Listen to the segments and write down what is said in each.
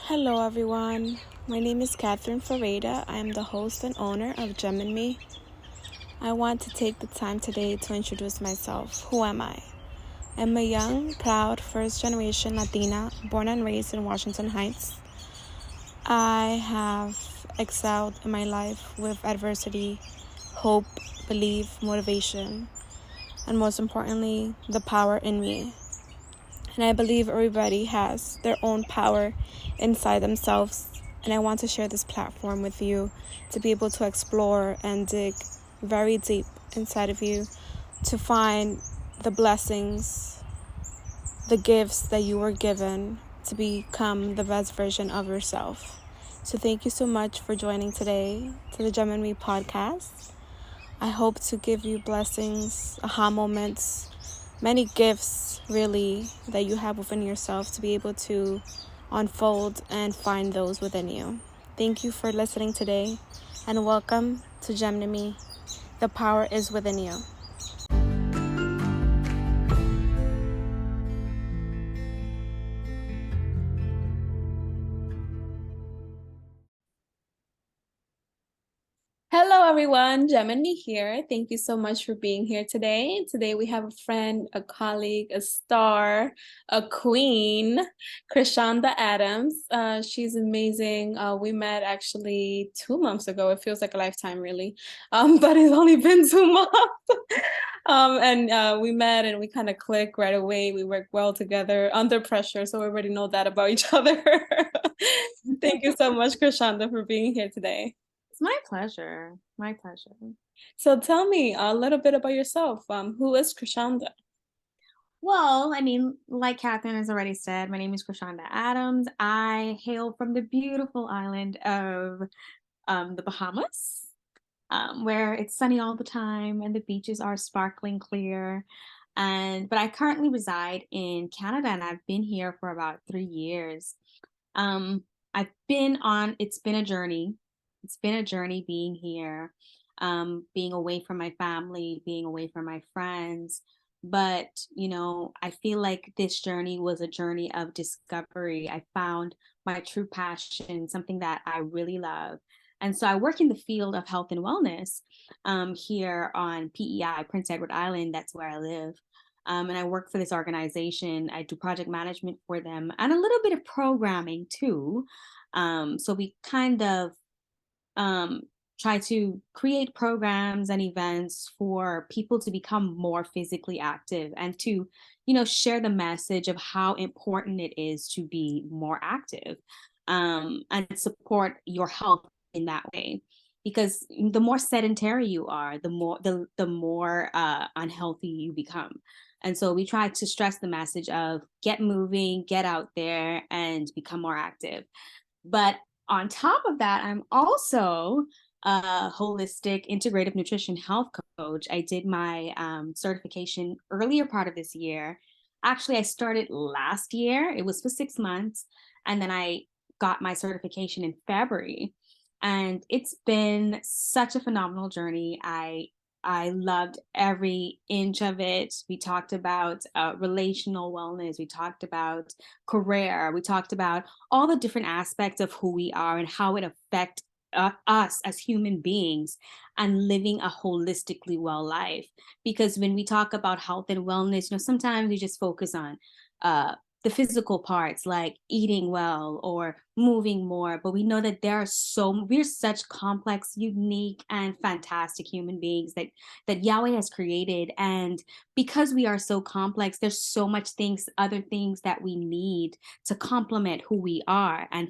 Hello, everyone. My name is Catherine Ferreira. I am the host and owner of Gem and Me. I want to take the time today to introduce myself. Who am I? I'm a young, proud, first-generation Latina, born and raised in Washington Heights. I have excelled in my life with adversity, hope, belief, motivation, and most importantly, the power in me. And I believe everybody has their own power inside themselves. And I want to share this platform with you to be able to explore and dig very deep inside of you to find the blessings, the gifts that you were given to become the best version of yourself. So thank you so much for joining today to the Gem and Me podcast. I hope to give you blessings, aha moments, many gifts really that you have within yourself to be able to unfold and find those within you. Thank you for listening today and welcome to Gem and Me. The power is within you. Hello, everyone. Gemini here. Thank you so much for being here today. Today, we have a friend, a colleague, a star, a queen, Chryshawnda Adams. She's amazing. We met actually 2 months ago. It feels like a lifetime, really, but it's only been 2 months. And we met and we kind of clicked right away. We work well together under pressure, so we already know that about each other. Thank you so much, Chryshawnda, for being here today. It's my pleasure. My pleasure. So tell me a little bit about yourself. Who is Chryshawnda? Well, like Catherine has already said, my name is Chryshawnda Adams. I hail from the beautiful island of the Bahamas, where it's sunny all the time and the beaches are sparkling clear. But I currently reside in Canada and I've been here for about 3 years. Um, it's been a journey. It's been a journey being here, being away from my family, being away from my friends. But, I feel like this journey was a journey of discovery. I found my true passion, something that I really love. And so I work in the field of health and wellness here on PEI, Prince Edward Island. That's where I live. And I work for this organization. I do project management for them and a little bit of programming too. So we kind of um, try to create programs and events for people to become more physically active and to, share the message of how important it is to be more active and support your health in that way. Because the more sedentary you are, the more unhealthy you become. And so we try to stress the message of get moving, get out there, and become more active. But on top of that, I'm also a holistic integrative nutrition health coach. I did my certification earlier part of this year. Actually, I started last year. It was for 6 months. And then I got my certification in February. And it's been such a phenomenal journey. I loved every inch of it. We talked about relational wellness. We talked about career. We talked about all the different aspects of who we are and how it affects us as human beings and living a holistically well life. Because when we talk about health and wellness, sometimes we just focus on uh, the physical parts like eating well or moving more, but we know that we're such complex, unique, and fantastic human beings that Yahweh has created. And because we are so complex, there's so much other things that we need to complement who we are and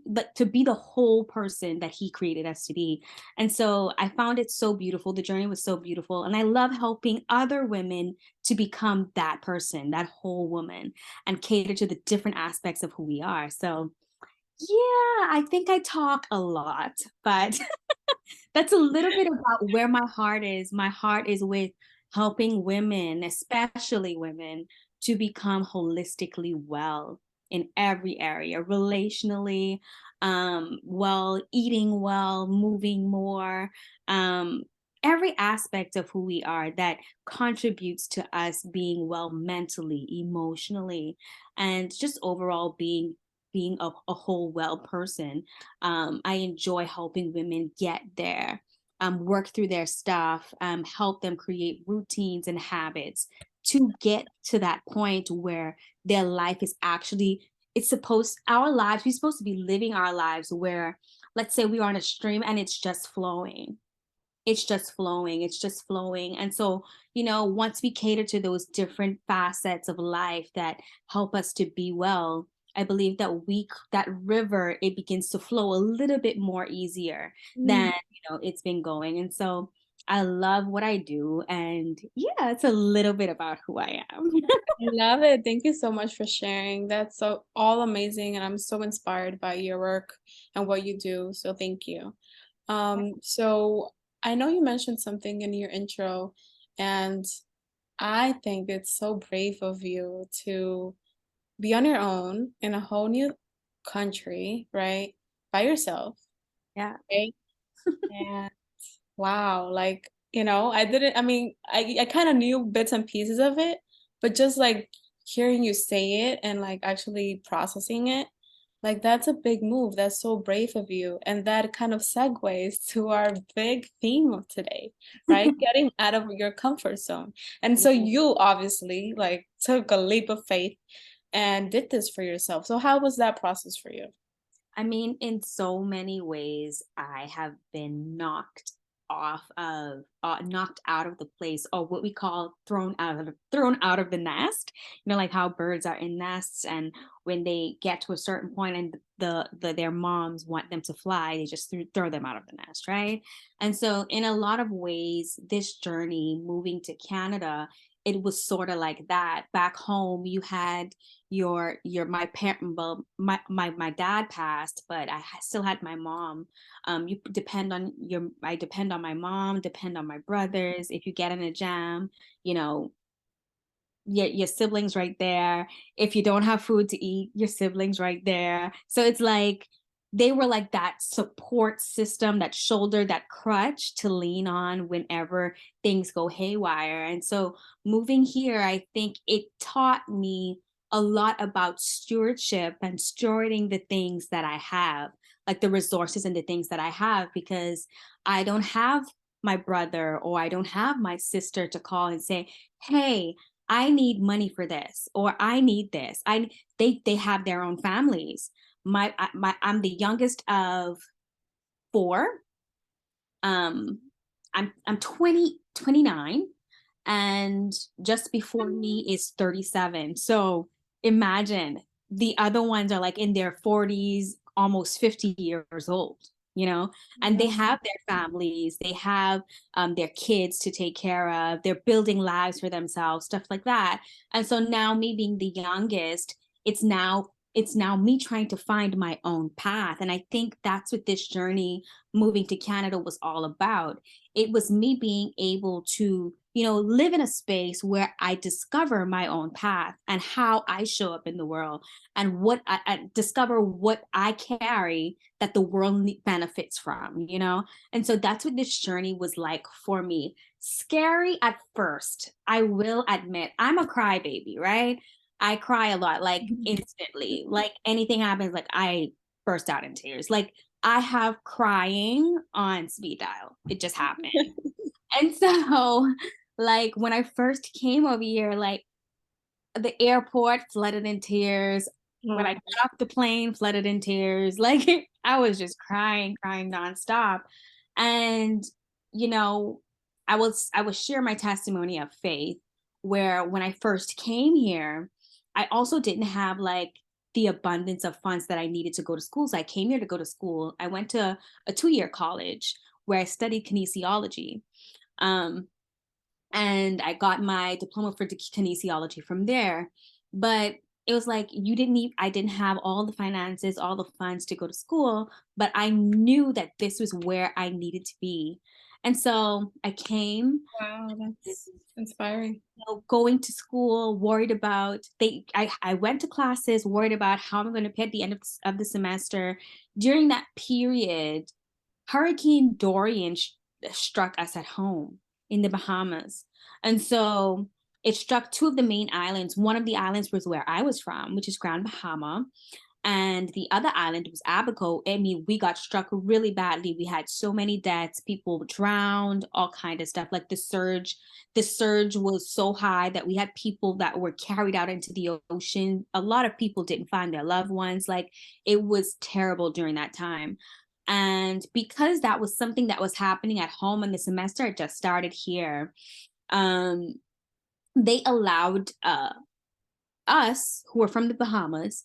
but to be the whole person that he created us to be. And so I found it so beautiful. The journey was so beautiful. And I love helping other women to become that person, that whole woman, and cater to the different aspects of who we are. So yeah, I think I talk a lot, but that's a little bit about where my heart is. My heart is with helping women, especially women, to become holistically well in every area, relationally, well, eating well, moving more, every aspect of who we are that contributes to us being well mentally, emotionally, and just overall being being a whole well person. I enjoy helping women get there, work through their stuff, help them create routines and habits to get to that point where their life is actually, it's supposed, our lives, we're supposed to be living our lives where, let's say we're on a stream and it's just flowing. It's just flowing. It's just flowing. And so, once we cater to those different facets of life that help us to be well, I believe that that river, it begins to flow a little bit more easier Mm. than, it's been going. And so I love what I do. And yeah, it's a little bit about who I am. I love it. Thank you so much for sharing. That's so all amazing, and I'm so inspired by your work and what you do. So thank you. So I know you mentioned something in your intro, and I think it's so brave of you to be on your own in a whole new country, right? By yourself, Yeah. right? And wow, like, I didn't, I mean, I kind of knew bits and pieces of it, but just like hearing you say it and like actually processing it, like that's a big move. That's so brave of you. And that kind of segues to our big theme of today, right? Getting out of your comfort zone. And so you obviously like took a leap of faith and did this for yourself. So how was that process for you? I mean, in so many ways, I have been knocked out of the place, or what we call thrown out of the nest. Like how birds are in nests, and when they get to a certain point, and their moms want them to fly, they just throw them out of the nest, right? And so, in a lot of ways, this journey moving to Canada, it was sort of like that. Back home, you had my parent, well, my dad passed, but I still had my mom. You depend on your I depend on my mom, depend on my brothers. If you get in a jam, you know your siblings right there. If you don't have food to eat, your siblings right there. So it's like they were like that support system, that shoulder, that crutch to lean on whenever things go haywire. And so moving here, I think it taught me a lot about stewardship and stewarding the things that I have, like the resources and the things that I have, because I don't have my brother or I don't have my sister to call and say, hey, I need money for this, or I need this. They have their own families. I'm the youngest of four. I'm 29, and just before me is 37. So imagine the other ones are like in their 40s, almost 50 years old, and they have their families, they have their kids to take care of, they're building lives for themselves, stuff like that. And so now, me being the youngest, it's now me trying to find my own path. And I think that's what this journey moving to Canada was all about. It was me being able to, live in a space where I discover my own path and how I show up in the world, and what I discover what I carry that the world benefits from. And so that's what this journey was like for me. Scary at first, I will admit. I'm a crybaby, right? I cry a lot, like instantly. Like anything happens, like I burst out in tears. Like I have crying on speed dial. It just happened. And so, like when I first came over here, like the airport, flooded in tears. When I Oh, got off the plane, flooded in tears. Like I was just crying, crying nonstop. And you know, I was share my testimony of faith, where when I first came here, I also didn't have like the abundance of funds that I needed to go to school. So I came here to go to school. I went to a 2-year college where I studied kinesiology. Um, and I got my diploma for kinesiology from there. But it was like I didn't have all the finances, all the funds to go to school, but I knew that this was where I needed to be. And so I came, wow, that's inspiring. going to school, worried about I went to classes, worried about how I'm going to pay at the end of the semester. During that period, Hurricane Dorian struck us at home in the Bahamas. And so it struck two of the main islands. One of the islands was where I was from, which is Grand Bahama. And the other island was Abaco. I mean, we got struck really badly. We had so many deaths, people drowned, all kind of stuff. Like the surge was so high that we had people that were carried out into the ocean. A lot of people didn't find their loved ones. Like, it was terrible during that time. And because that was something that was happening at home, and the semester had just started here, um, they allowed us who were from the Bahamas,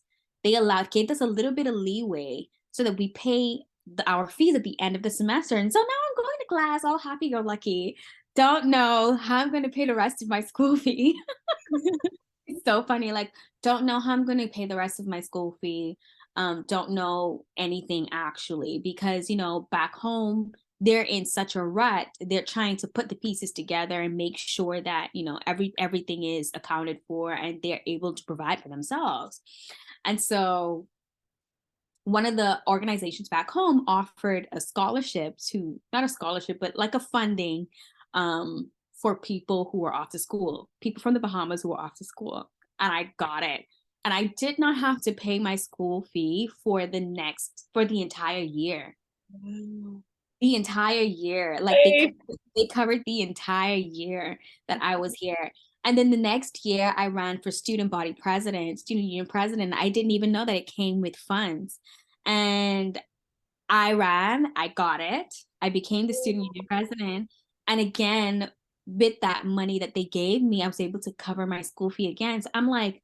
gave us a little bit of leeway so that we pay our fees at the end of the semester. And so now I'm going to class all happy go lucky. Don't know how I'm going to pay the rest of my school fee. It's so funny. Like, don't know how I'm going to pay the rest of my school fee. Don't know anything actually, because, back home, they're in such a rut. They're trying to put the pieces together and make sure that, everything is accounted for and they're able to provide for themselves. And so one of the organizations back home offered a scholarship not a scholarship, but like a funding for people who were off to school, people from the Bahamas who were off to school. And I got it. And I did not have to pay my school fee for the entire year. Wow. The entire year. Like, they covered the entire year that I was here. And then the next year I ran for student union president. I didn't even know that it came with funds. And I got it. I became the student union president. And again, with that money that they gave me, I was able to cover my school fee again. So I'm like,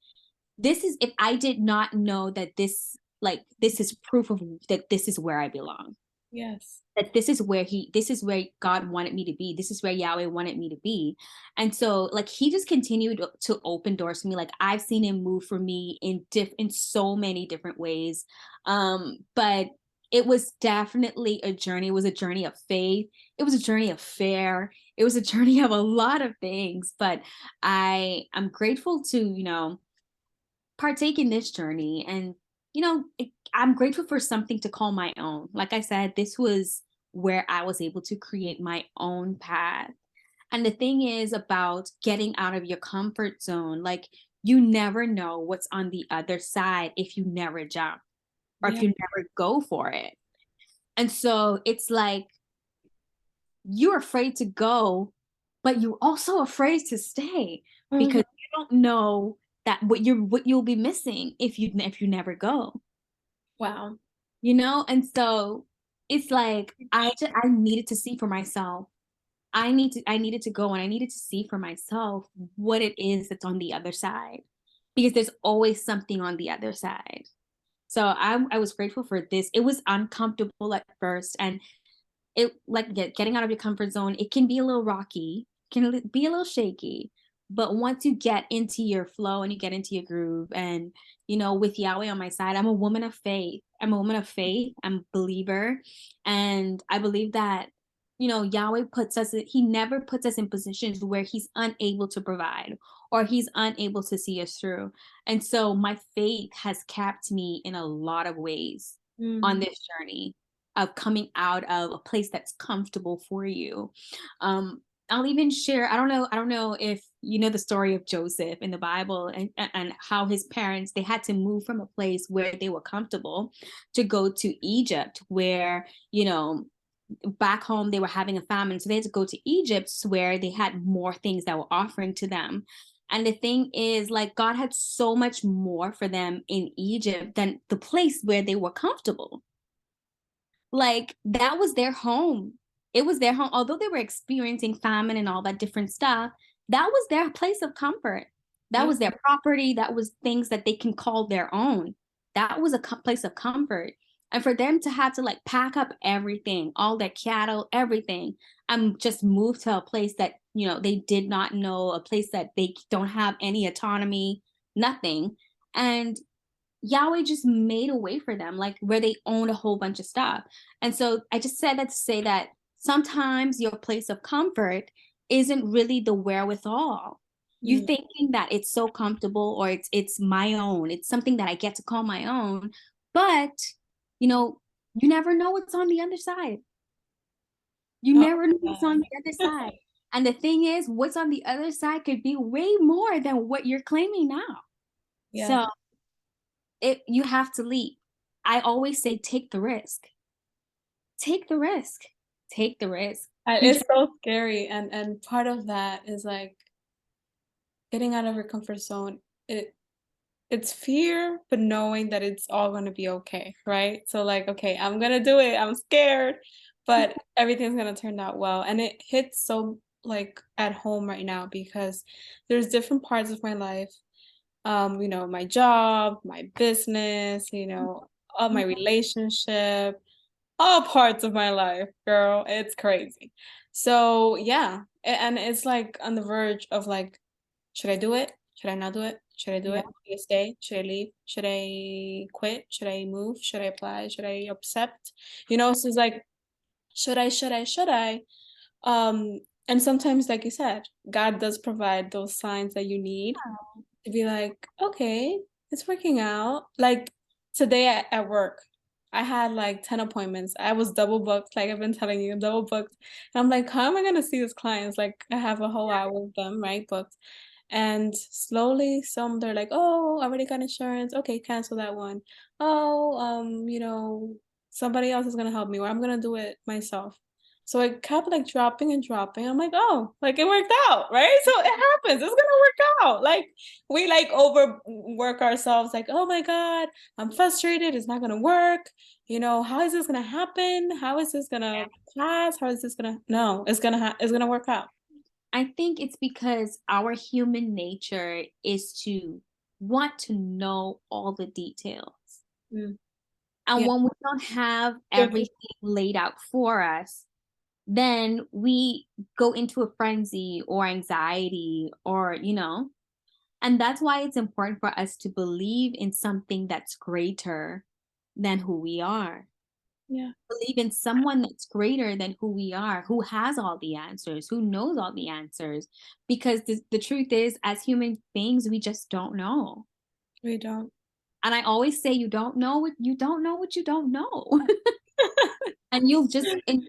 if I did not know that this is proof of that this is where I belong. Yes. That this is where God wanted me to be. This is where Yahweh wanted me to be. And so, like, he just continued to open doors for me. Like, I've seen him move for me in so many different ways. But it was definitely a journey. It was a journey of faith. It was a journey of fear. It was a journey of a lot of things. But I'm grateful to, partake in this journey. And, I'm grateful for something to call my own. Like I said, this was where I was able to create my own path. And the thing is about getting out of your comfort zone. Like, you never know what's on the other side if you never jump or if you never go for it. And so it's like, you're afraid to go, but you're also afraid to stay because you don't know that what you'll be missing if you never go. Wow. And so it's like, I needed to see for myself. I needed to go and I needed to see for myself what it is that's on the other side, because there's always something on the other side. So I was grateful for this. It was uncomfortable at first, and it, like, getting out of your comfort zone, it can be a little rocky, can be a little shaky. But once you get into your flow and you get into your groove, and, with Yahweh on my side, I'm a woman of faith. I'm a believer. And I believe that, Yahweh he never puts us in positions where he's unable to provide or he's unable to see us through. And so my faith has kept me in a lot of ways on this journey of coming out of a place that's comfortable for you. I'll even share, I don't know if you know the story of Joseph in the Bible, and how his parents, they had to move from a place where they were comfortable to go to Egypt, where, back home they were having a famine. So they had to go to Egypt where they had more things that were offering to them. And the thing is, like, God had so much more for them in Egypt than the place where they were comfortable. Like, that was their home. It was their home. Although they were experiencing famine and all that different stuff, that was their place of comfort. That was their property. That was things that they can call their own. That was a place of comfort. And for them to have to, like, pack up everything, all their cattle, everything, and just move to a place that, they did not know, a place that they don't have any autonomy, nothing. And Yahweh just made a way for them, like, where they owned a whole bunch of stuff. And so I just said that to say that sometimes your place of comfort isn't really the wherewithal. You thinking that it's so comfortable, or it's my own. It's something that I get to call my own. But, you never know what's on the other side. You never know what's on the other side. And the thing is, what's on the other side could be way more than what you're claiming now. So You have to leap. I always say take the risk. Take the risk. Take the risk. You It's just so scary, and part of that is, like, getting out of your comfort zone. It's fear, but knowing that it's all gonna be okay, right? So, like, "Okay, I'm gonna do it, I'm scared, but everything's gonna turn out well," and it hits so, like, at home right now because there's different parts of my life, my job, my business, all my relationship, all parts of my life, girl, it's crazy. So, yeah, and it's, like, on the verge of, like, should I do it? Should I not do it? Should I do yeah. it? Should I stay? Should I leave? Should I quit? Should I move? Should I apply? Should I accept? So it's like, should I? And sometimes, like you said, God does provide those signs that you need to be like, okay, it's working out. Like today at work, I had like 10 appointments. I was double booked, like I've been telling you, double booked. And I'm like, how am I gonna see these clients? Like I have a whole hour with them, right? Booked. And slowly, some they're like, "Oh, I already got insurance. Okay, cancel that one. Oh, somebody else is gonna help me, or I'm gonna do it myself." So it kept like dropping and dropping. I'm like, "Oh, like it worked out, right?" So it happens. It's gonna work out. Like we like overwork ourselves. Like, "Oh my God, I'm frustrated. It's not gonna work. How is this gonna happen? How is this gonna pass? How is this gonna? No, it's gonna work out." I think it's because our human nature is to want to know all the details. Mm, And yeah. when we don't have everything laid out for us, then we go into a frenzy or anxiety and that's why it's important for us to believe in something that's greater than who we are. Yeah. Believe in someone that's greater than who we are, who has all the answers, who knows all the answers. Because the truth is, as human beings, we just don't know. We don't. And I always say, you don't know what you don't know. And you'll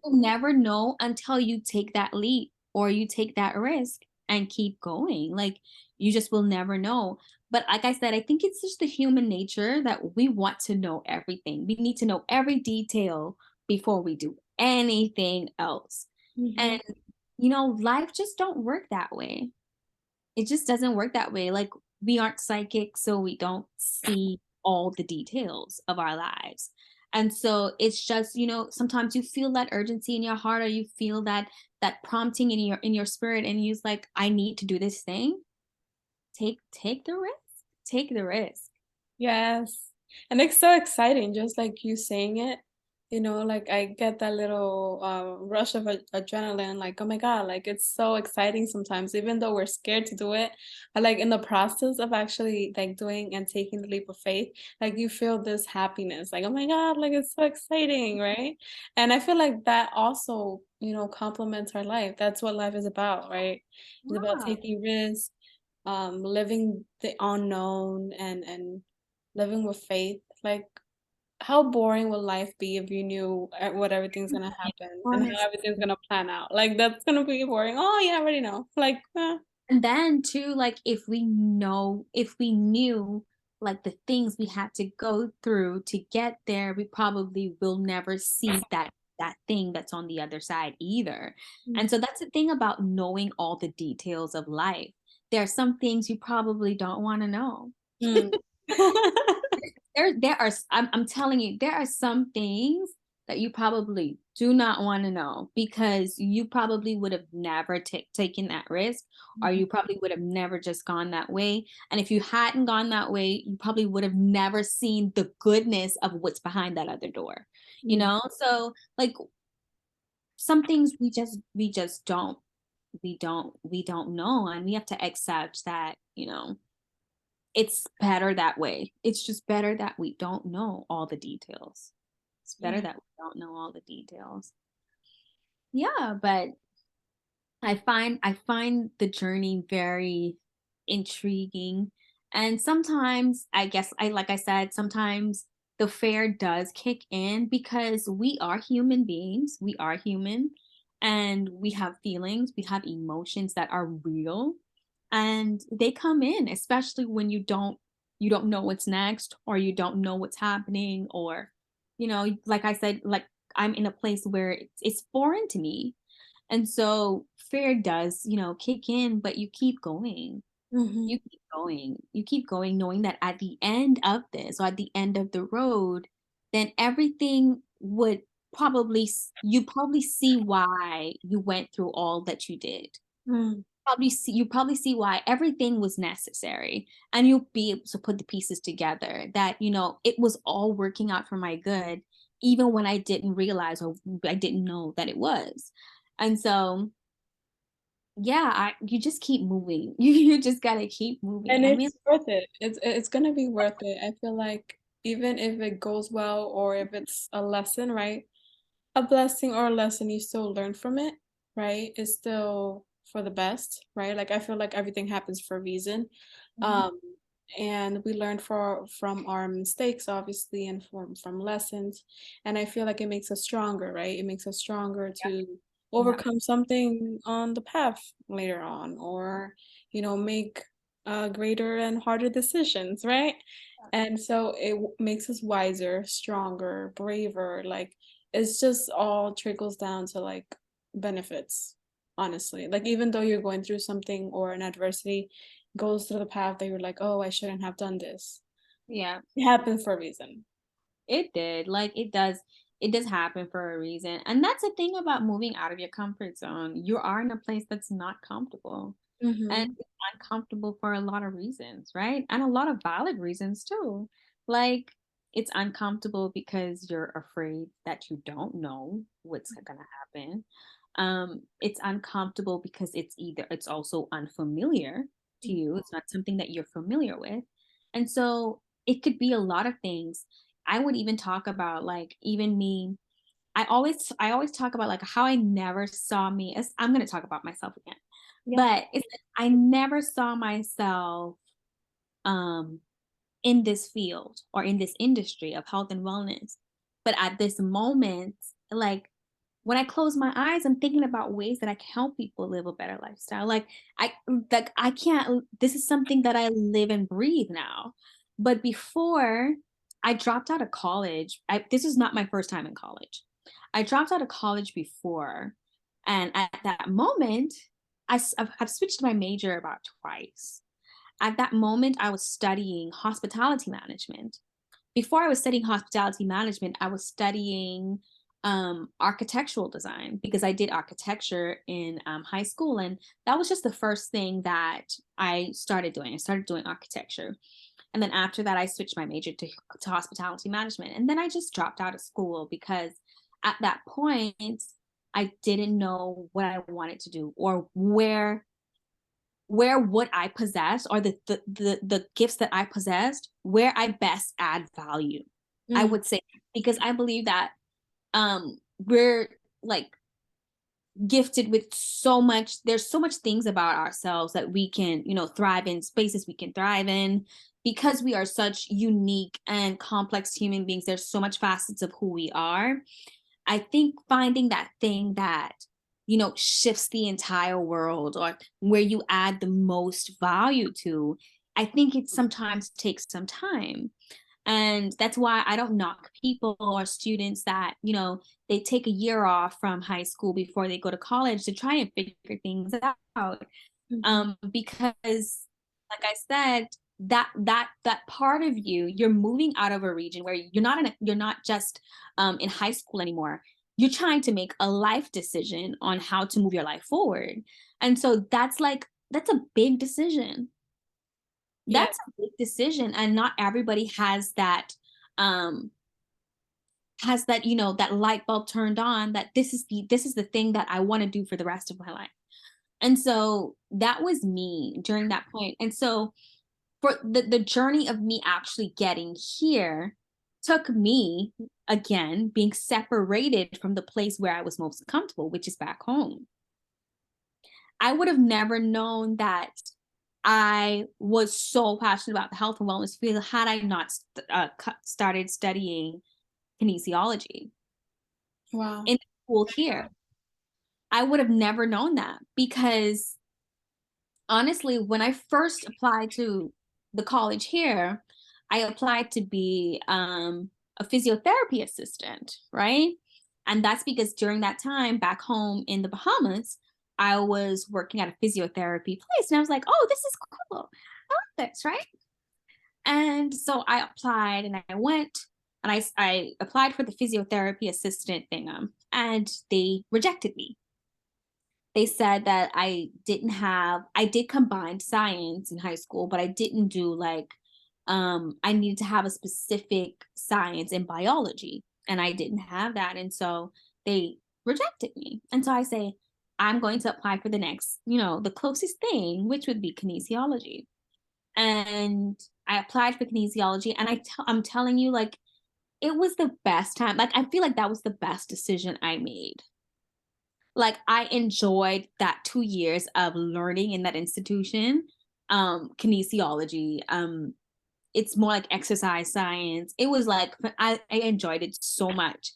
never know until you take that leap or you take that risk and keep going. Like you just will never know. But like I said, I think it's just the human nature that we want to know everything. We need to know every detail before we do anything else. Mhm. And life just don't work that way. It just doesn't work that way. Like we aren't psychic, so we don't see all the details of our lives. And so it's just, sometimes you feel that urgency in your heart or you feel that prompting in your spirit and you're like, I need to do this thing. Take the risk. Take the risk. Yes. And it's so exciting, just like you saying it. Like I get that little rush of adrenaline, like, oh my God, like it's so exciting sometimes, even though we're scared to do it. But like in the process of actually like doing and taking the leap of faith, like you feel this happiness, like, oh my God, like it's so exciting, right? And I feel like that also, complements our life. That's what life is about, right? It's about Yeah. taking risks, living the unknown and living with faith. Like, how boring would life be if you knew what everything's gonna happen and how Honest. everything's gonna plan out? Like, that's gonna be boring. Oh, yeah, I already know. Like, And then too, like if we knew like the things we had to go through to get there, we probably will never see that thing that's on the other side either. mm, And so that's the thing about knowing all the details of life. There are some things you probably don't want to know. mm. I'm telling you, there are some things that you probably do not want to know because you probably would have never taken that risk, or you probably would have never just gone that way. And if you hadn't gone that way, you probably would have never seen the goodness of what's behind that other door. Mm, So like some things we just we don't know, and we have to accept that, it's better that way. It's just better that we don't know all the details. It's better yeah. that we don't know all the details. Yeah, but I find the journey very intriguing. And sometimes I guess I like I said, sometimes the fear does kick in because we are human beings. We are human and we have feelings, we have emotions that are real and they come in, especially when you don't you don't know what's next, or you don't know what's happening, or, like I said, like I'm in a place where it's foreign to me. And so fear does, kick in, but you keep going. Mm-hmm. You keep going. You keep going, knowing that at the end of this, or at the end of the road, then everything would you probably see why you went through all that you did. Mm-hmm. You probably see why everything was necessary, and you'll be able to put the pieces together that, it was all working out for my good, even when I didn't realize, or I didn't know that it was. And so, yeah, you just keep moving. You just gotta keep moving. And I mean, it's worth it. It's gonna be worth it. I feel like even if it goes well or if it's a lesson, right? A blessing or a lesson you still learn from it, right? It's still for the best, right? Like I feel like everything happens for a reason. mhm, Um, and we learn from our mistakes, obviously, and from lessons. And I feel like it makes us stronger, right? It makes us stronger to yeah, overcome something on the path later on, or make greater and harder decisions, right? And so it makes us wiser, stronger, braver. Like it's just all trickles down to like benefits, honestly. Like even though you're going through something or an adversity goes through the path that you're like, oh, I shouldn't have done this. yeah. It happened for a reason. It did. Like it does happen for a reason. And that's the thing about moving out of your comfort zone. You are in a place that's not comfortable. And Mm-hmm. it's uncomfortable for a lot of reasons, right? And a lot of valid reasons too. Like it's uncomfortable because you're afraid that you don't know what's gonna happen. It's uncomfortable because it's also unfamiliar to you. It's not something that you're familiar with. And so it could be a lot of things. I would even talk about, like, even me. I always talk about like how I never saw me as I'm going to talk about myself again. Yeah. But I never saw myself um in this field or in this industry of health and wellness. But at this moment, like when I close my eyes, I'm thinking about ways that I can help people live a better lifestyle. I can't, this is something that I live and breathe now. But before I dropped out of college, this is not my first time in college. I dropped out of college before. And at that moment, I've switched my major about twice. At that moment, I was studying hospitality management. Before I was studying hospitality management, I was studying architectural design because I did architecture in high school. And that was just the first thing that I started doing. I started doing architecture. And then after that, I switched my major to hospitality management. And then I just dropped out of school because at that point, I didn't know what I wanted to do, or where what I possess, or the gifts that I possessed, where I best add value. I Mm. would say, because I believe that we're like gifted with so much. There's so much things about ourselves that we can, thrive in, spaces we can thrive in, because we are such unique and complex human beings. There's so much facets of who we are. I think finding that thing that, shifts the entire world, or where you add the most value to, I think it sometimes takes some time. And that's why I don't knock people or students that, they take a year off from high school before they go to college to try and figure things out. Mm-hmm. Because like I said, that part of you, you're moving out of a region where you're not just in high school anymore. You're trying to make a life decision on how to move your life forward. And so that's a big decision. Yeah. That's a big decision, and not everybody um has that, that light bulb turned on, that this is the thing that I want to do for the rest of my life. And so that was me during that point. And so for the journey of me actually getting here took me, again, being separated from the place where I was most comfortable, which is back home. I would have never known that I was so passionate about the health and wellness field had I not started studying kinesiology Wow. in school here. I would have never known that, because honestly, when I first applied to the college here, I applied to be a physiotherapy assistant, right? And that's because during that time back home in the Bahamas, I was working at a physiotherapy place. And I was like, oh, this is cool. I like this, right? And so I applied and I went and I applied for the physiotherapy assistant thing, and they rejected me. They said that I did combined science in high school, but I didn't do like, I needed to have a specific science in biology, and I didn't have that. And so they rejected me. And so I say, I'm going to apply for the next, the closest thing, which would be kinesiology. And I applied for kinesiology, and I'm telling you, like, it was the best time. Like, I feel like that was the best decision I made. Like, I enjoyed that 2 years of learning in that institution. Kinesiology, it's more like exercise science. It was like, I enjoyed it so much.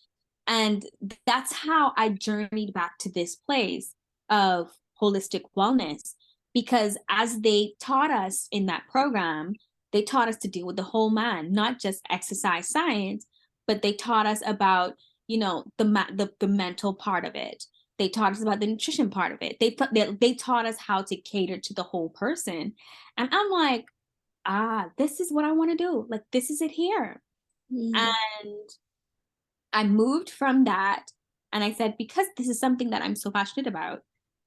And that's how I journeyed back to this place of holistic wellness, because as they taught us in that program, they taught us to deal with the whole man, not just exercise science, but they taught us about, the mental part of it. They taught us about the nutrition part of it. They taught us how to cater to the whole person. And I'm like, this is what I want to do. Like, this is it here. Mm-hmm. And I moved from that, and I said, because this is something that I'm so passionate about,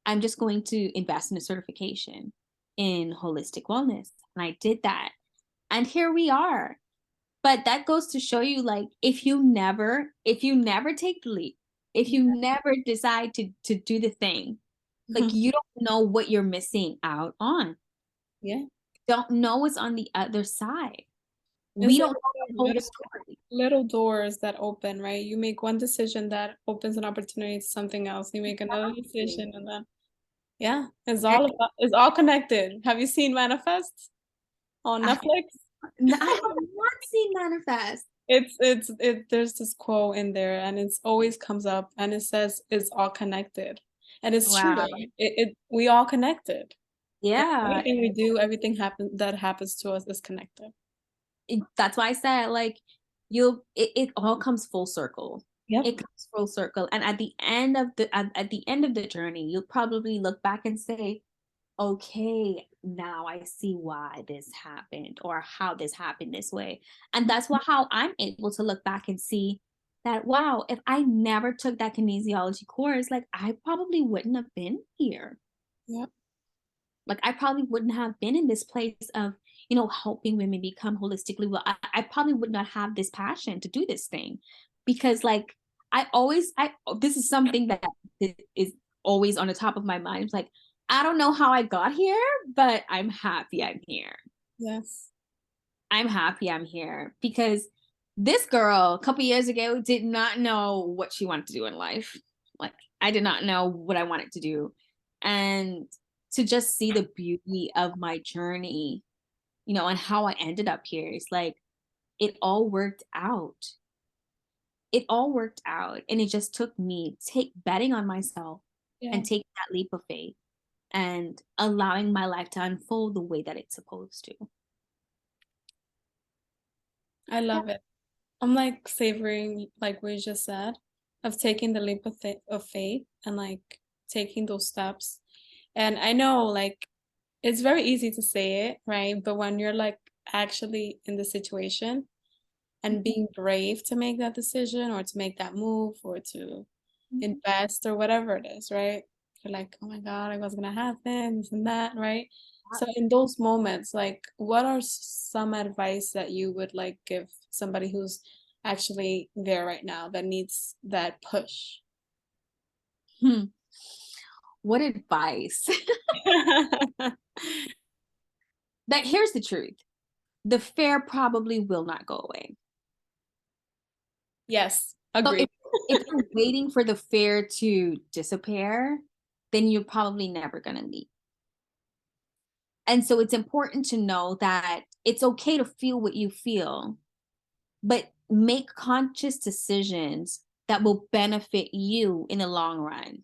I'm just going to invest in a certification in holistic wellness. And I did that. And here we are. But that goes to show you, like, if you never take the leap, if you never decide to do the thing, like, you don't know what you're missing out on. Yeah. Don't know what's on the other side. It's We like don't know the whole story. little doors that open, right? You make one decision that opens an opportunity to something else. You make another decision, and then it's all connected. Have you seen Manifest on I, Netflix? I have not seen Manifest. There's this quote in there, and it's always comes up, and it says it's all connected. And it's true. Wow. We all connected. Yeah. Everything we do, everything that happens to us is connected. That's why I said, like, it all comes full circle. Yep. It comes full circle. And at the end of the journey, you'll probably look back and say, okay, now I see why this happened, or how this happened this way. And that's how I'm able to look back and see that, wow, if I never took that kinesiology course, like, I probably wouldn't have been here. Yep. Like, I probably wouldn't have been in this place of, helping women become holistically well. I probably would not have this passion to do this thing, because, like, this is something that is always on the top of my mind. It's like, I don't know how I got here, but I'm happy I'm here. Yes. I'm happy I'm here, because this girl a couple years ago did not know what she wanted to do in life. Like, I did not know what I wanted to do. And to just see the beauty of my journey, and how I ended up here, is like, it all worked out. It all worked out. And it just took me betting on myself and taking that leap of faith and allowing my life to unfold the way that it's supposed to. I love it. I'm like savoring, like we just said, of taking the leap of faith and like taking those steps. And I know, like, it's very easy to say it, right? But when you're like actually in the situation and being brave to make that decision, or to make that move, or to invest, or whatever it is, right? You're like, oh my God, like, what's gonna happen, this and that, right? So in those moments, like, what are some advice that you would like give somebody who's actually there right now that needs that push? What advice? That here's the truth. The fear probably will not go away. Yes, So agreed. if you're waiting for the fear to disappear, then you're probably never going to leave. And so it's important to know that it's okay to feel what you feel, but make conscious decisions that will benefit you in the long run.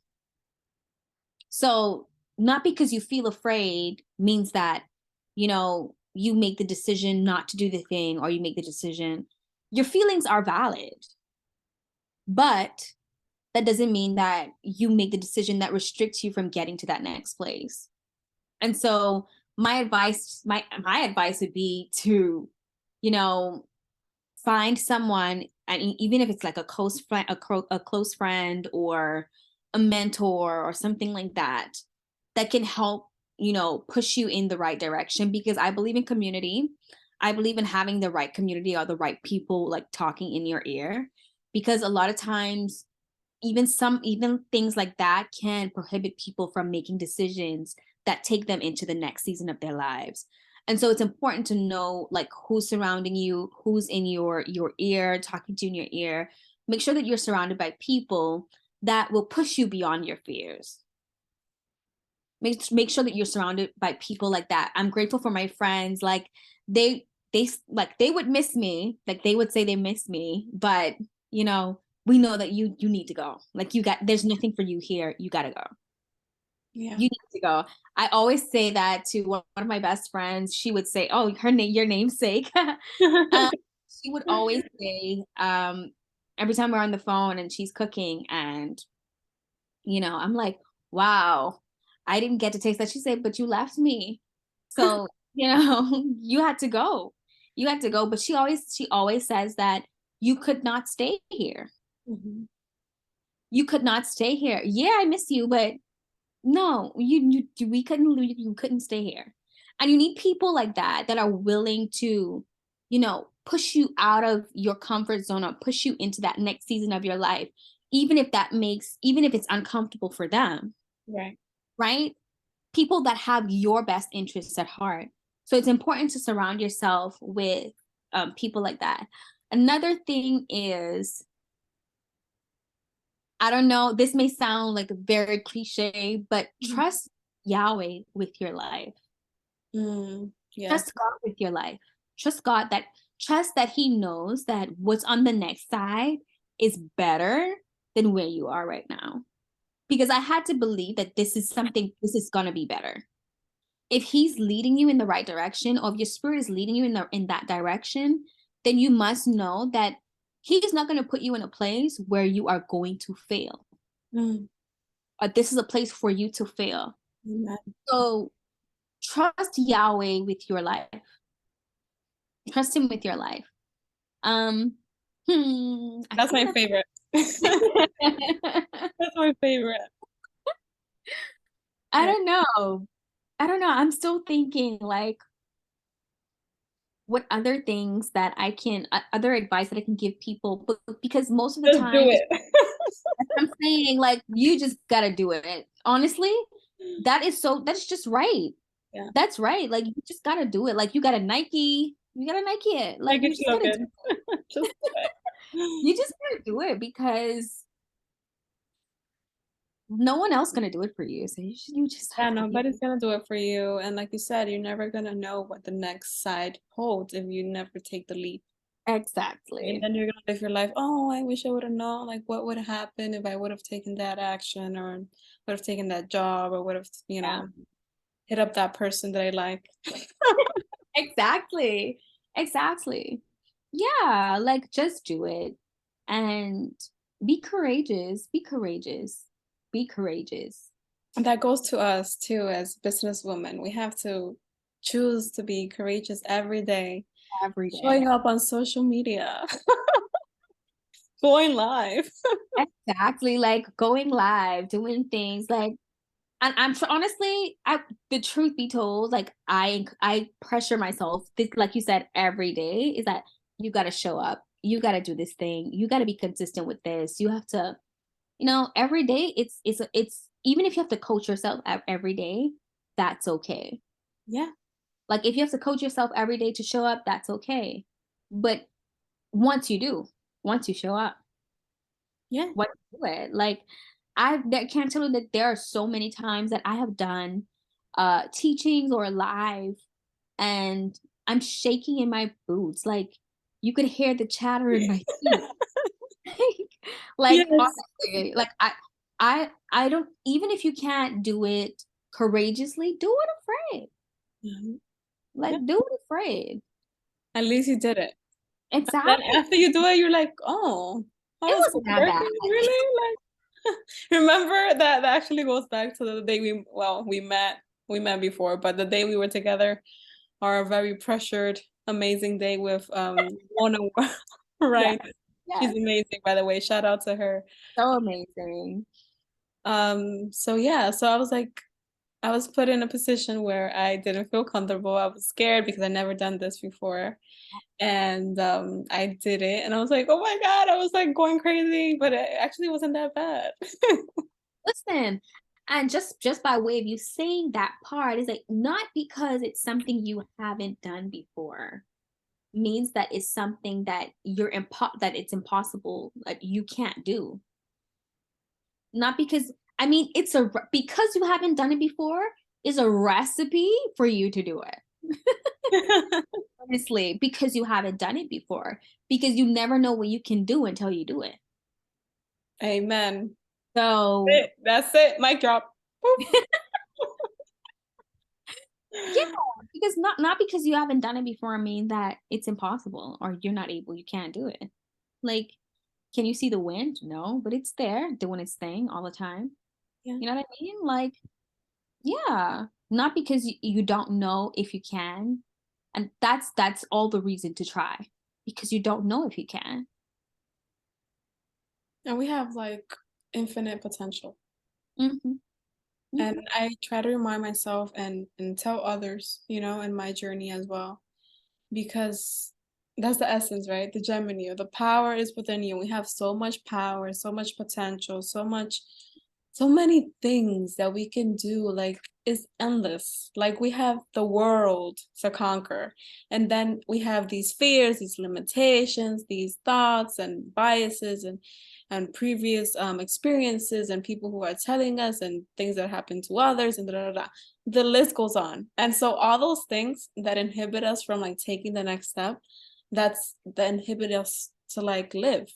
So not because you feel afraid means that, you make the decision not to do the thing, or you make the decision, your feelings are valid, but that doesn't mean that you make the decision that restricts you from getting to that next place. And so my advice would be to, you know, find someone, and even if it's like a close friend, a close friend, or a mentor or something like that, that can help, you know, push you in the right direction. Because I believe in community. I believe in having the right community, or the right people like talking in your ear, because a lot of times even things like that can prohibit people from making decisions that take them into the next season of their lives. And so it's important to know like who's surrounding you, who's in your ear, talking to you in your ear. Make sure that you're surrounded by people that will push you beyond your fears. Make sure that you're surrounded by people like that. I'm grateful for my friends. Like they would miss me. Like they would say they miss me, but you know, we know that you need to go. Like there's nothing for you here. You got to go. Yeah. You need to go. I always say that to one of my best friends. She would say, "Oh, your namesake." She would always say, every time we're on the phone and she's cooking, and you know, I'm like, "Wow, I didn't get to taste that." She said, "But you left me, so you know, you had to go. You had to go." But she always says that you could not stay here. Mm-hmm. You could not stay here. Yeah, I miss you, but no, you couldn't stay here. And you need people like that that are willing to, you know, push you out of your comfort zone, or push you into that next season of your life, even if it's uncomfortable for them. Right. Right? People that have your best interests at heart. So it's important to surround yourself with people like that. Another thing is, I don't know, this may sound like very cliche, but trust Yahweh with your life. Yeah. Trust God with your life. Trust that He knows that what's on the next side is better than where you are right now. Because I had to believe that this is gonna be better. If He's leading you in the right direction, or if your spirit is leading you in that direction, then you must know that He's not gonna put you in a place where you are going to fail. This is a place for you to fail. Amen. So trust Yahweh with your life. Trust Him with your life. That's my favorite. That's my favorite. I don't know. I'm still thinking like what other things that other advice that I can give people, but because most of the Just do time it. I'm saying like you just gotta do it. Honestly, that's just right. Yeah. That's right. Like you just gotta do it. Like you gotta Nike it. Like Make you it just feel gotta good. Just do it. you just gotta do it, because no one else gonna do it for you. So you just Yeah, have to be. nobody's gonna do it for you. And like you said, you're never gonna know what the next side holds if you never take the leap. And Exactly. then you're gonna live your life, oh, I wish I would have known, like what would have happened if I would have taken that action, or would have taken that job, or would have, Yeah. hit up that person that I like. Exactly. Exactly. Yeah, like just do it, and be courageous. Be courageous. Be courageous. And that goes to us too as businesswomen. We have to choose to be courageous every day, Every day. showing up on social media, going live. Exactly. Like going live, doing things like, and I'm sure, honestly, the truth be told, like I pressure myself, this, like you said, every day, is that you got to show up. You got to do this thing. You got to be consistent with this. You have to, every day, it's even if you have to coach yourself every day, that's okay. Yeah. Like if you have to coach yourself every day to show up, that's okay. But once you show up, Yeah. what do it. Like can't tell you that there are so many times that I have done teachings or live, and I'm shaking in my boots. Like you could hear the chatter in my teeth. Like Yes. honestly, like I don't, even if you can't do it courageously, do it afraid. Mhm. Like, Yeah. do it afraid. At least you did it. Then Exactly. after you do it, you're like, oh, It how is this wasn't that bad. working? Really? Like, remember that actually goes back to the day we met. We met before, but the day we were together, our very pressured, amazing day with Mona, Yes, right? She's yes. amazing, by the way. Shout out to her. So amazing. So yeah, so I was like, I was put in a position where I didn't feel comfortable. I was scared because I never done this before. And I did it and I was like, "Oh my God," I was like going crazy, but it actually wasn't that bad. Listen, and just by way of you saying that part is like not because it's something you haven't done before means that it's something that that it's impossible, like you can't do. Not because I mean it's because you haven't done it before is a recipe for you to do it. Honestly, because you haven't done it before, because you never know what you can do until you do it. Amen. So That's it. Mic drop. Boop. yeah, because not because you haven't done it before mean that it's impossible or you're not able, you can't do it. Like, can you see the wind? No, but it's there doing its thing all the time. Yeah. You know what I mean? Like, yeah, not because you don't know if you can, and that's all the reason to try because you don't know if you can. And we have like infinite potential. Hmm. And Hmm. I try to remind myself and tell others, in my journey as well, because that's the essence, right? The gem in you. The power is within you. We have so much power, so much potential, so many things that we can do. Like it's endless. Like we have the world to conquer. And then we have these fears, these limitations, these thoughts and biases and previous experiences and people who are telling us and things that happen to others and da, da, da, da. The list goes on. And so all those things that inhibit us from like taking the next step, that's that inhibit us to like live,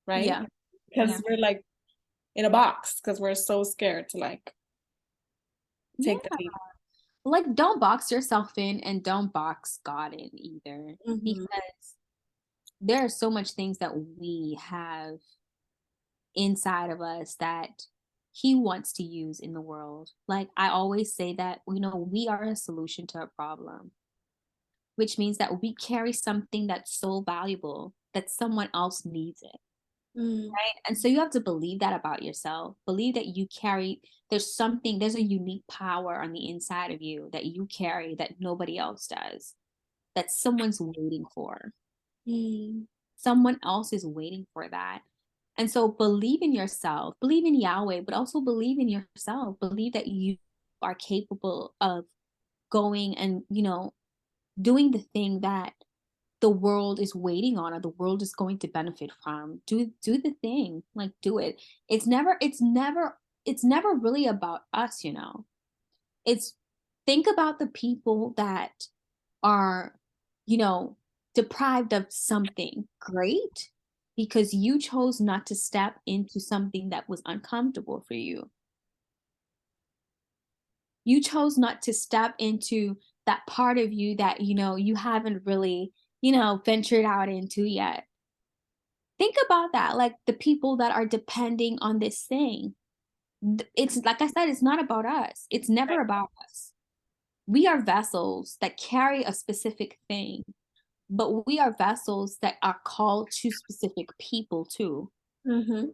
right? Yeah, yeah, Because we're like in a box because we're so scared to like yeah. take the leap. Like, don't box yourself in and don't box God in either, Hmm. because there are so much things that we have inside of us that he wants to use in the world. Like I always say that, we are a solution to a problem, which means that we carry something that's so valuable that someone else needs it. Mm. Right. And so you have to believe that about yourself. Believe that there's a unique power on the inside of you that you carry that nobody else does, that someone's waiting for. Mm. Someone else is waiting for that. And so believe in yourself, believe in Yahweh, but also believe in yourself. Believe that you are capable of going and, doing the thing that the world is waiting on or the world is going to benefit from. Do the thing. Like do it. It's never really about us. It's think about the people that are, you know, deprived of something great because you chose not to step into something that was uncomfortable for you. You chose not to step into that part of you that, you haven't really, ventured out into yet. Think about that, like the people that are depending on this thing. It's like I said, it's not about us. It's never about us. We are vessels that carry a specific thing, but we are vessels that are called to specific people too. Mm-hmm.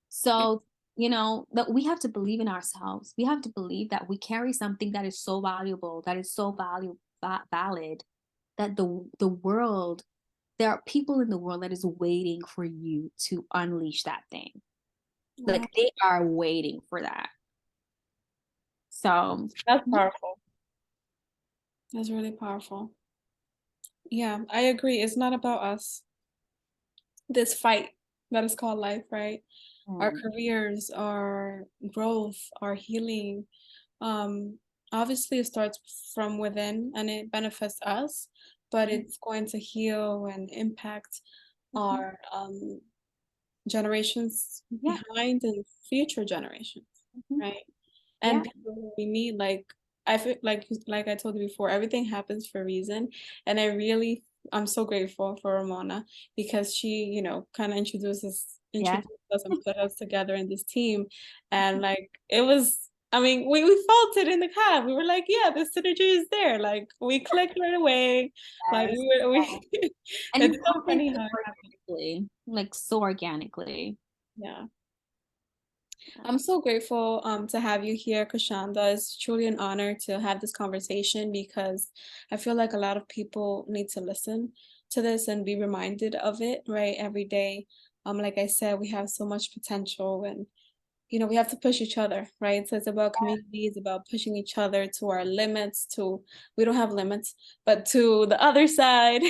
So, that we have to believe in ourselves. We have to believe that we carry something that is so valuable, that is so valid, that the world, there are people in the world that is waiting for you to unleash that thing. Wow. Like they are waiting for that. So, That's powerful. That's really powerful. Yeah, I agree. It's not about us. This fight that is called life, right? Our mm, careers, our growth, our healing. Um, Obviously, it starts from within and it benefits us, but mhm, it's going to heal and impact mhm. our generations Yeah. behind and future generations, Mhm. right? And Yeah. people who we meet, like I feel like I told you before, everything happens for a reason, and I'm so grateful for Ramona because she, kind of Yes. introduced us and put us together in this team, and like it was. I mean, we felt it in the cab. We were like, yeah, the synergy is there. Like we clicked right away. Like Yes. we And it's it so happened funny so how it happened. organically, like so organically. Yeah. I'm so grateful to have you here, Chryshawnda. It's truly an honor to have this conversation because I feel like a lot of people need to listen to this and be reminded of it, right, every day. Like I said, we have so much potential and we have to push each other, right? So it's about community, it's about pushing each other to our limits, to we don't have limits, but to the other side.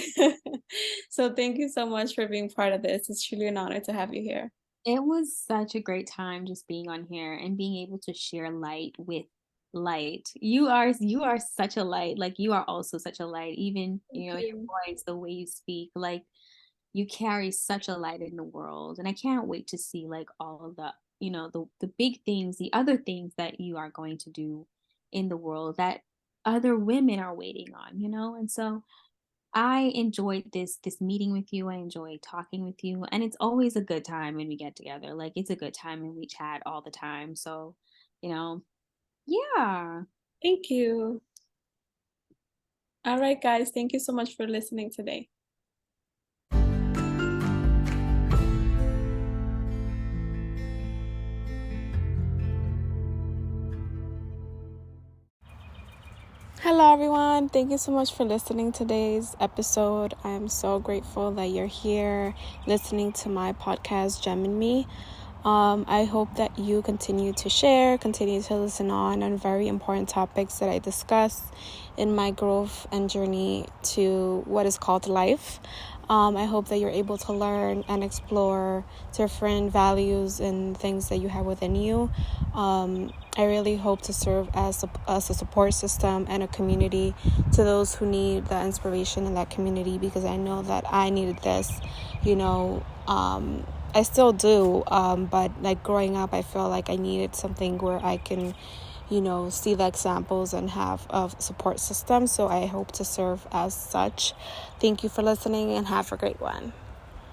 So thank you so much for being part of this. It's truly an honor to have you here. It was such a great time just being on here and being able to share light with light. You are such a light. Like you are also such a light. Even, Thank your you. voice, the way you speak, like you carry such a light in the world. And I can't wait to see like all of the big things, the other things that you are going to do in the world that other women are waiting on. And so I enjoyed this meeting with you. I enjoyed talking with you, and it's always a good time when we get together. Like it's a good time when we chat all the time. So, you know, yeah. Thank you. All right, guys. Thank you so much for listening today. Hello, everyone. Thank you so much for listening to today's episode. I am so grateful that you're here listening to my podcast, Gem and Me. I hope that you continue to share, continue to listen on very important topics that I discuss in my growth and journey to what is called life. I hope that you're able to learn and explore different values and things that you have within you. I really hope to serve as a support system and a community to those who need that inspiration in that community, because I know that I needed this, I still do, but like growing up, I felt like I needed something where I can, see the examples and have a support system. So I hope to serve as such. Thank you for listening and have a great one.